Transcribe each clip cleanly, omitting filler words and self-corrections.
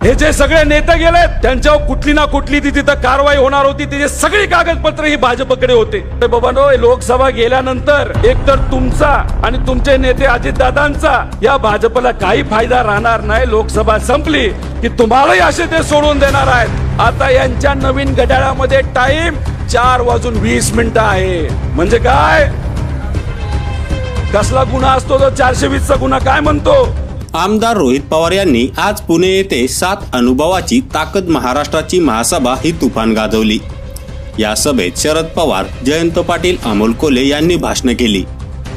हे जे सगळे नेते गेले त्यांच्यावर कुठली ना कुठली ती तिथं कारवाई होणार होती, त्याची सगळी कागदपत्र ही भाजपकडे होते. बाबांनो, लोकसभा गेल्यानंतर एकतर तुमचा आणि तुमचे नेते अजितदादांचा या भाजपला काही फायदा राहणार नाही. लोकसभा संपली की तुम्हालाही असे ते सोडून देणार आहेत. आता यांच्या नवीन घड्याळामध्ये टाइम 4:20 आहे. म्हणजे काय, कसला गुन्हा असतो तो 420चा गुन्हा काय म्हणतो. आमदार रोहित पवार यांनी आज पुणे येथे 7 अनुभवाची ताकद महाराष्ट्राची महासभा ही तुफान गाजवली. या सभेत शरद पवार, जयंत पाटील, अमोल कोल्हे यांनी भाषणे केली.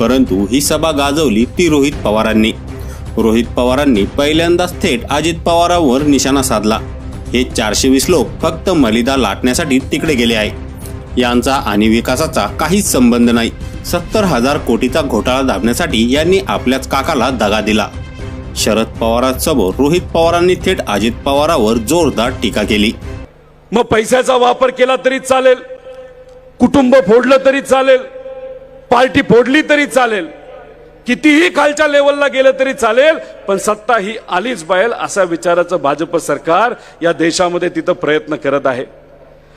परंतु ही सभा गाजवली ती रोहित पवारांनी. रोहित पवारांनी पहिल्यांदाच थेट अजित पवारांवर निशाणा साधला. हे 420 लोक फक्त मलिदा लाटण्यासाठी तिकडे गेले आहे. यांचा आणि विकासाचा काहीच संबंध नाही. 70,000 कोटीचा घोटाळा दाबण्यासाठी यांनी आपल्याच काकाला दगा दिला. शरद पवारांसमोर रोहित पवारांनी थेट अजित पवारांवर जोरदार टीका केली. मग पैशाचा वापर केला तरी चालेल, कुटुंब फोडलं तरी चालेल, पार्टी फोडली तरी चालेल, कितीही खालच्या लेवलला गेलं तरी चालेल, पण सत्ता ही आलीच पाहिजे असा विचाराचं भाजप सरकार या देशामध्ये तिथं प्रयत्न करत आहे.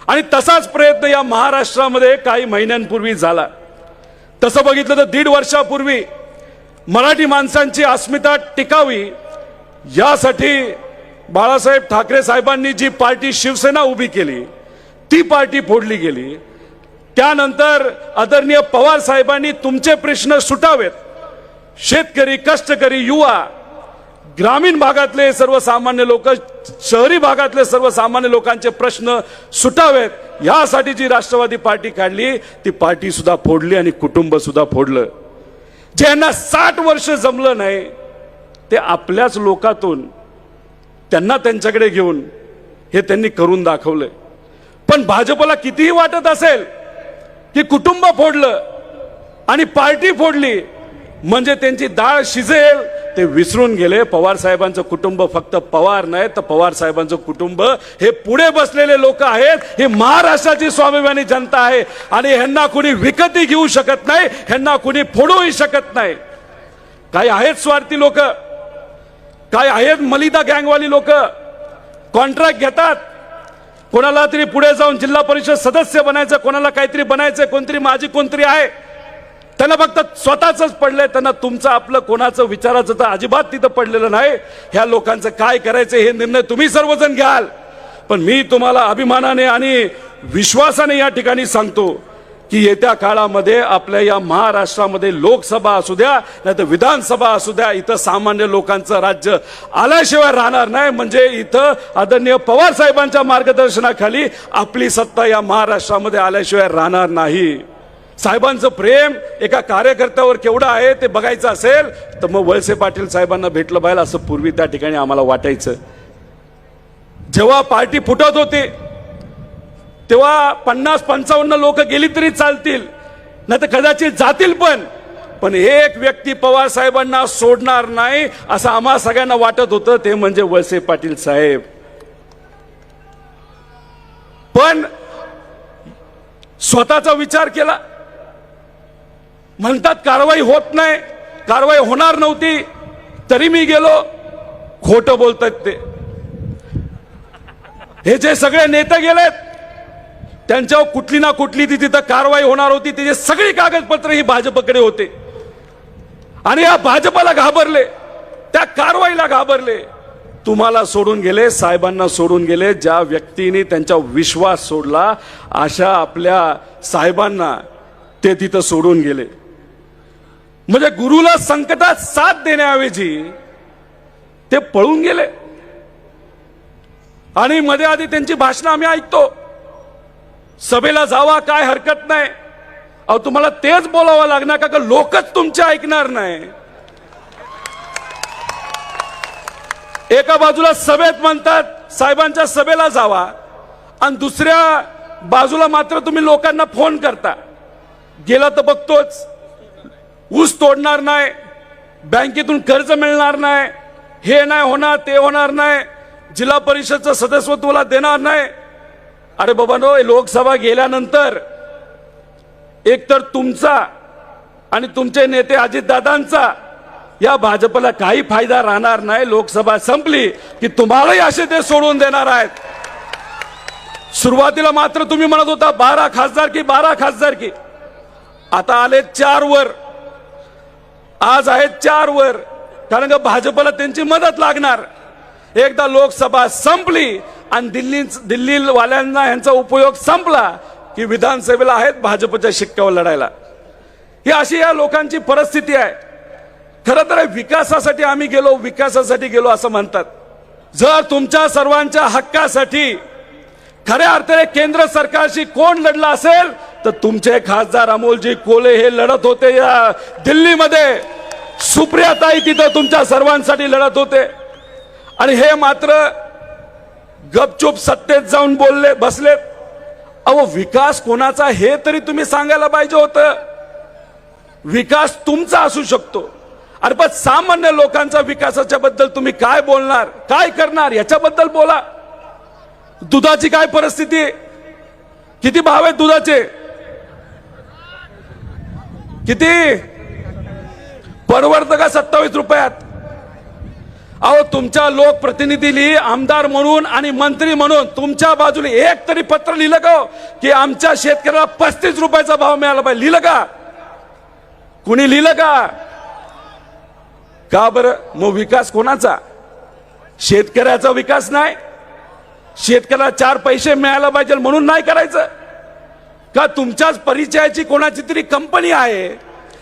आणि तसाच प्रयत्न या महाराष्ट्रामध्ये काही महिन्यांपूर्वी झाला. तसं बघितलं तर 1.5 वर्षापूर्वी मराठी माणसांची अस्मिता टिकावी यासाठी बाळासाहेब ठाकरे साहेबांनी जी पार्टी शिवसेना उभी केली ती पार्टी फोडली गेली. त्यानंतर आदरणीय पवार साहेबांनी तुमचे प्रश्न सुटावेत, शेतकरी, कष्टकरी, युवा, ग्रामीण भागातले सर्वसामान्य लोक, शहरी भागातले सर्वसामान्य लोकांचे प्रश्न सुटावेत यासाठी जी राष्ट्रवादी पार्टी काढली ती पार्टी सुद्धा फोडली आणि कुटुंब सुद्धा फोडलं. ज्यांना 60 वर्ष जमलं नाही ते आपल्याच लोकातून त्यांना त्यांच्याकडे घेऊन हे त्यांनी करून दाखवलं. पण भाजपला कितीही वाटत असेल की कुटुंब फोडलं आणि पार्टी फोडली म्हणजे त्यांची डाळ शिजेल, ते विसरून गेले. पवार साहेबांचं कुटुंब फक्त पवार नाही तर पवार साहेबांचं कुटुंब हे पुढे बसलेले लोक आहेत. हे महाराष्ट्राची स्वाभिमानी जनता आहे आणि ह्यांना कुणी विकतही घेऊ शकत नाही, ह्यांना कुणी फोडूही शकत नाही. काही आहेत स्वार्थी लोक, काही आहेत मलिदा गँगवाली लोक, कॉन्ट्रॅक्ट घेतात. कोणाला तरी पुढे जाऊन जिल्हा परिषद सदस्य बनायचं, कोणाला काहीतरी बनायचं, कोणतरी माझी कोणतरी आहे, त्यांना फक्त स्वतःच पडलंय. त्यांना तुमचं आपलं कोणाचं विचाराचं तर अजिबात तिथं पडलेलं नाही. ह्या लोकांचं काय करायचं हे निर्णय तुम्ही सर्वजण घ्याल. पण मी तुम्हाला अभिमानाने आणि विश्वासाने या ठिकाणी सांगतो की येत्या काळामध्ये आपल्या या महाराष्ट्रामध्ये लोकसभा असू द्या नाही तर विधानसभा असू द्या, इथं सामान्य लोकांचं राज्य आल्याशिवाय राहणार नाही. म्हणजे इथं आदरणीय पवार साहेबांच्या मार्गदर्शनाखाली आपली सत्ता या महाराष्ट्रामध्ये आल्याशिवाय राहणार नाही. साहेबांचं प्रेम एका कार्यकर्त्यावर केवढं आहे ते बघायचं असेल तर मग वळसे पाटील साहेबांना भेटलं पाहिजे असं पूर्वी त्या ठिकाणी आम्हाला वाटायचं. जेव्हा पार्टी फुटत होती तेव्हा 50-55 लोक गेली तरी चालतील, नाही तर कदाचित जातील, पण एक व्यक्ती पवार साहेबांना सोडणार नाही असं आम्हा सगळ्यांना वाटत होतं, ते म्हणजे वळसे पाटील साहेब. पण स्वतःचा विचार केला. म्हणतात कारवाई होत नाही, कारवाई होणार नव्हती तरी मी गेलो. खोटं बोलतात ते. हे जे सगळे नेते गेलेत त्यांच्यावर कुठली ना कुठली ती तिथं कारवाई होणार होती, त्याची सगळी कागदपत्र ही भाजपकडे होते. आणि या भाजपला घाबरले, त्या कारवाईला घाबरले. तुम्हाला सोडून गेले, साहेबांना सोडून गेले. ज्या व्यक्तीने त्यांचा विश्वास सोडला अशा आपल्या साहेबांना ते तिथं सोडून गेले. म्हणजे गुरुला संकटात साथ देण्याऐवजी ते पळून गेले. आणि मध्ये आधी त्यांची भाषणं आम्ही ऐकतो, सभेला जावा काय हरकत नाही. अहो तुम्हाला तेच बोलावं लागणार का लोकच तुमचे ऐकणार नाही. एका बाजूला सभेत म्हणतात साहेबांच्या सभेला जावा आणि दुसऱ्या बाजूला मात्र तुम्ही लोकांना फोन करता. गेला तर बघतोच, ऊस तोडणार नाही, बँकेतून कर्ज मिळणार नाही, हे नाही होणार, ते होणार नाही, जिल्हा परिषदचं सदस्यत्वाला देणार नाही. अरे बाबांनो, लोकसभा गेल्यानंतर एकतर तुमचा आणि तुमचे नेते अजितदादांचा या भाजपला काही फायदा राहणार नाही. लोकसभा संपली की तुम्हालाही असे ते सोडून देणार आहेत. सुरुवातीला मात्र तुम्ही म्हणत होता 12 खासदारकी, आता आले 4 वर, आज आहेत 4 वर, कारण का भाजपला त्यांची मदत लागणार. एकदा लोकसभा संपली आणि दिल्ली वाल्यांना यांचा उपयोग संपला की विधानसभेला आहेत भाजपच्या शिक्क्यावर लढायला. ही अशी या लोकांची परिस्थिती आहे. खरं तर विकासासाठी आम्ही गेलो असं म्हणतात. जर तुमच्या सर्वांच्या हक्कासाठी खऱ्या अर्थाने केंद्र सरकारशी कोण लढला असेल तर तुमचे खासदार अमोलजी कोल्हे हे लढत होते या दिल्लीमध्ये. सुप्रियाताई तिथं तुमच्या सर्वांसाठी लढत होते आणि हे मात्र गपचूप सत्तेत जाऊन बसलेत. अहो, विकास कोणाचा हे तरी तुम्ही सांगायला पाहिजे होतं. विकास तुमचा असू शकतो, अरे पण सामान्य लोकांचा विकासाच्या बद्दल तुम्ही काय बोलणार, काय करणार याच्याबद्दल बोला. दुधाची काय परिस्थिती आहे, किती भाव आहेत दुधाचे, किती परवडतं का 27 रुपयात. अहो, तुमच्या लोकप्रतिनिधींनी आमदार म्हणून आणि मंत्री म्हणून तुमच्या बाजूने एक तरी पत्र लिहिलं का की आमच्या शेतकऱ्याला 35 रुपयाचा भाव मिळाला पाहिजे? लिहिलं का? कुणी लिहिलं का? का बरं? मग विकास कोणाचा? शेतकऱ्याचा विकास नाही. शेतकऱ्याला 4 पैसे मिळायला पाहिजे म्हणून नाही करायचं का? तुमच्याच परिचयाची कोणाची तरी कंपनी आहे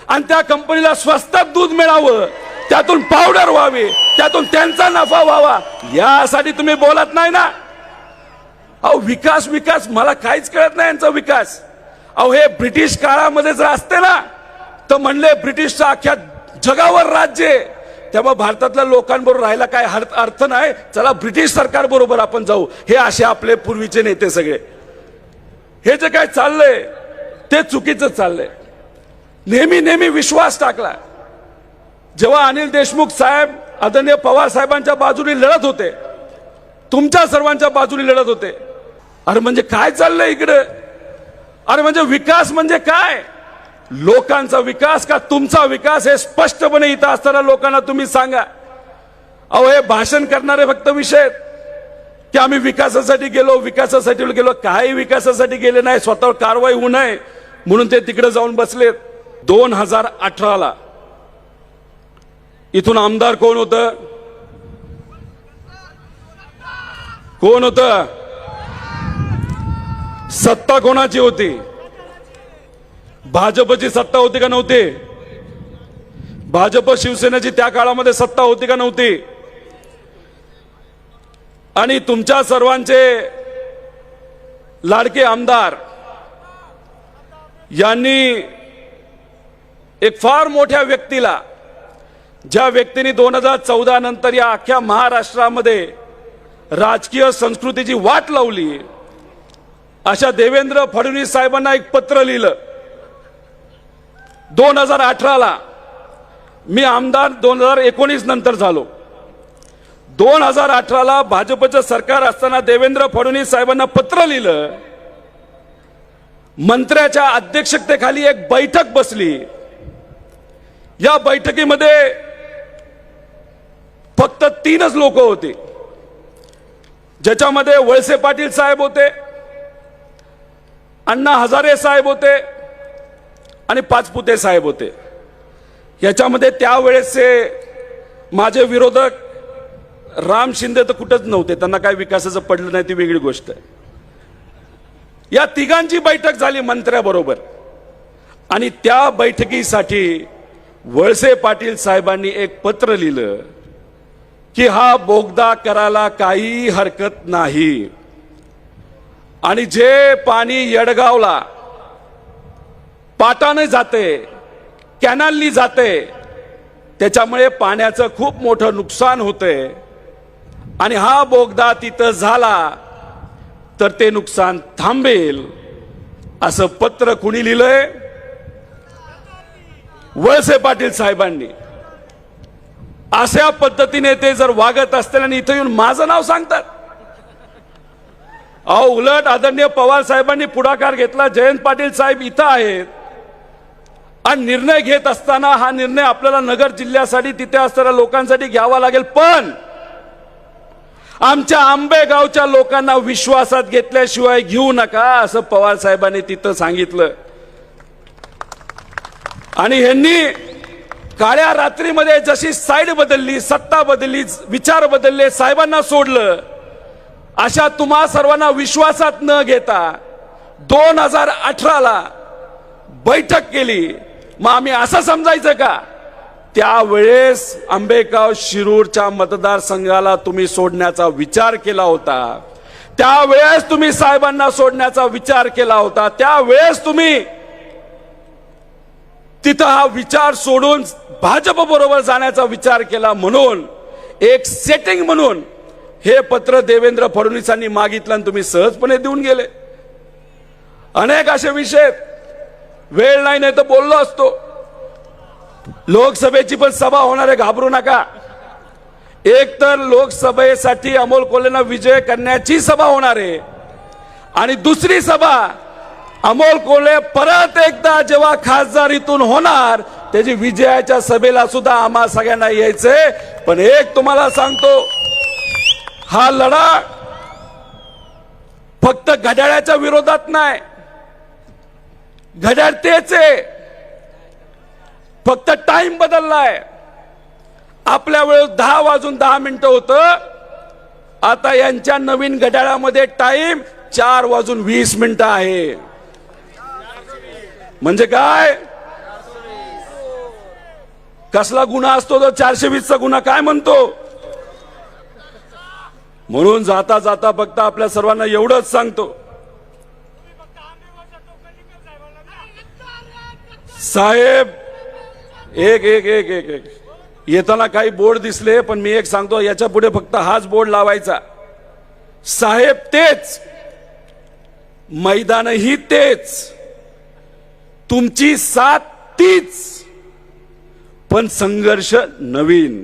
आणि त्या कंपनीला स्वस्तात दूध मिळावं, त्यातून पावडर व्हावी, त्यातून त्यांचा नफा व्हावा, यासाठी तुम्ही बोलत नाही ना. अहो, विकास मला काहीच कळत नाही यांचा विकास. अहो, हे ब्रिटिश काळामध्ये जर असते ना तर म्हणले ब्रिटिशचं अख्ख्या जगावर राज्य आहे, तेव्हा भारतातल्या लोकांबरोबर राहायला काय अर्थ नाही, चला ब्रिटिश सरकार बरोबर आपण जाऊ. हे असे आपले पूर्वीचे नेते सगळे. हे जे काय चाललंय ते चुकीचं चाललंय. नेहमी विश्वास टाकला. जेव्हा अनिल देशमुख साहेब आदरणीय पवार साहेबांच्या बाजूने लढत होते, तुमच्या सर्वांच्या बाजूने लढत होते, अरे म्हणजे काय चाललंय इकडे? अरे म्हणजे विकास म्हणजे काय? लोकांचा विकास का तुमचा विकास हे स्पष्टपणे इथं असताना लोकांना तुम्ही सांगा. अहो, हे भाषण करणारे फक्त विषय की आम्ही विकासासाठी गेलो. काही विकासासाठी गेले नाही, स्वतःवर कारवाई होऊ नये म्हणून ते तिकडे जाऊन बसलेत. 2018ला इथून आमदार कोण होतं? सत्ता कोणाची होती? भाजपची सत्ता होती का नव्हती? भाजप शिवसेनेची त्या काळामध्ये सत्ता होती का नव्हती? आणि तुमच्या सर्वांचे लाडके आमदार यांनी एक फार मोठ्या व्यक्तीला, ज्या व्यक्तीने 2014 नंतर या अख्ख्या महाराष्ट्रामध्ये राजकीय संस्कृतीची वाट लावली, अशा देवेंद्र फडणवीस साहेबांना एक पत्र लिहिलं. 2018ला मी आमदार 2019 नंतर झालो. 2018ला भाजपचं सरकार असताना देवेंद्र फडणवीस साहेबांना पत्र लिहिलं. मंत्र्याच्या अध्यक्षतेखाली एक बैठक बसली. या बैठकीमध्ये फक्त 3च लोक होते, ज्याच्यामध्ये वळसे पाटील साहेब होते, अण्णा हजारे साहेब होते आणि पाचपुते साहेब होते. याच्यामध्ये त्यावेळेसचे माझे विरोधक राम शिंदे तर कुठंच नव्हते, त्यांना काय विकासाचं पडलं नाही ती वेगळी गोष्ट आहे. या तिघांची बैठक झाली मंत्र्याबरोबर आणि त्या बैठकीसाठी वळसे पाटील साहेबांनी एक पत्र लिहिलं की हा बोगदा करायला काही हरकत नाही आणि जे पाणी येडगावला पाटाने जाते, कॅनलनी जाते, त्याच्यामुळे पाण्याचं खूप मोठं नुकसान होतंय आणि हा बोगदा तिथं झाला तर ते नुकसान थांबेल, असं पत्र कुणी लिहिलंय? वळसे पाटील साहेबांनी. अशा पद्धतीने ते जर वागत असतील आणि इथं येऊन माझं नाव सांगतात. अहो, उलट आदरणीय पवार साहेबांनी पुढाकार घेतला. जयंत पाटील साहेब इथं आहेत आणि निर्णय घेत असताना हा निर्णय आपल्याला नगर जिल्ह्यासाठी तिथे असणाऱ्या लोकांसाठी घ्यावा लागेल, पण आमच्या आंबेगावच्या लोकांना विश्वासात घेतल्याशिवाय घेऊ नका असं पवार साहेबांनी तिथं सांगितलं. आणि ह्यांनी काळ्या रात्रीमध्ये जशी साईड बदलली, सत्ता बदलली, विचार बदलले, साहेबांना सोडलं, अशा तुम्हा सर्वांना विश्वासात न घेता 2018ला बैठक केली. मग आम्ही असं समजायचं का त्यावेळेस आंबेगाव शिरूरच्या मतदारसंघाला तुम्ही सोडण्याचा विचार केला होता, त्यावेळेस तुम्ही साहेबांना सोडण्याचा विचार केला होता, त्यावेळेस तुम्ही तिथं हा विचार सोडून भाजप बरोबर जाण्याचा विचार केला. म्हणून एक सेटिंग म्हणून हे पत्र देवेंद्र फडणवीसांनी मागितलं आणि तुम्ही सहजपणे देऊन गेले. अनेक असे विषय, वेळ नाही तर बोललो असतो. लोकसभेची पण सभा होणार आहे, घाबरू नका. एक तर लोकसभेसाठी अमोल कोल्हेंना विजय करण्याची सभा होणार आहे, आणि दुसरी सभा अमोल कोल्हे परत एकदा जेव्हा खासदारीतून होणार त्याची विजयाच्या सभेला सुद्धा आम्हा सगळ्यांना यायचंय. पण एक तुम्हाला सांगतो, हा लढा फक्त घड्याळाच्या विरोधात नाही. घड्याळ तेच आहे, फक्त टाइम बदललाय. आपल्या वेळेस 10:10 होतं, आता यांच्या नवीन घड्याळामध्ये टाइम 4:20 आहे. म्हणजे काय, कसला गुन्हा असतो तो 420चा गुन्हा काय म्हणतो. म्हणून जाता जाता फक्त आपल्या सर्वांना एवढंच सांगतो, साहेब एक एक एक एक एक येताना काही बोर्ड दिसले, पण मी एक सांगतो, याच्या पुढे फक्त हाच बोर्ड लावायचा. साहेब तेच, मैदानही तेच, तुमची साथ तीच, पण संघर्ष नवीन,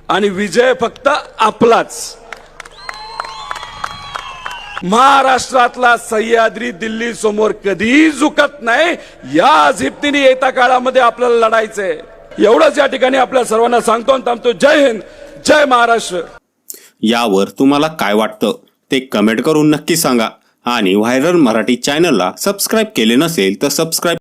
आणि विजय फक्त आपलाच. महाराष्ट्रातला सह्याद्री दिल्ली समोर कधीही झुकत नाही. या झिपतीने येत्या काळामध्ये आपल्याला लढायचंय. एवढंच या ठिकाणी आपल्या सर्वांना सांगतो आणि थांबतो. जय हिंद, जय महाराष्ट्र. यावर तुम्हाला काय वाटतं ते कमेंट करून नक्की सांगा. आणि व्हायरल मराठी चॅनलला सबस्क्राईब केले नसेल तर सबस्क्राईब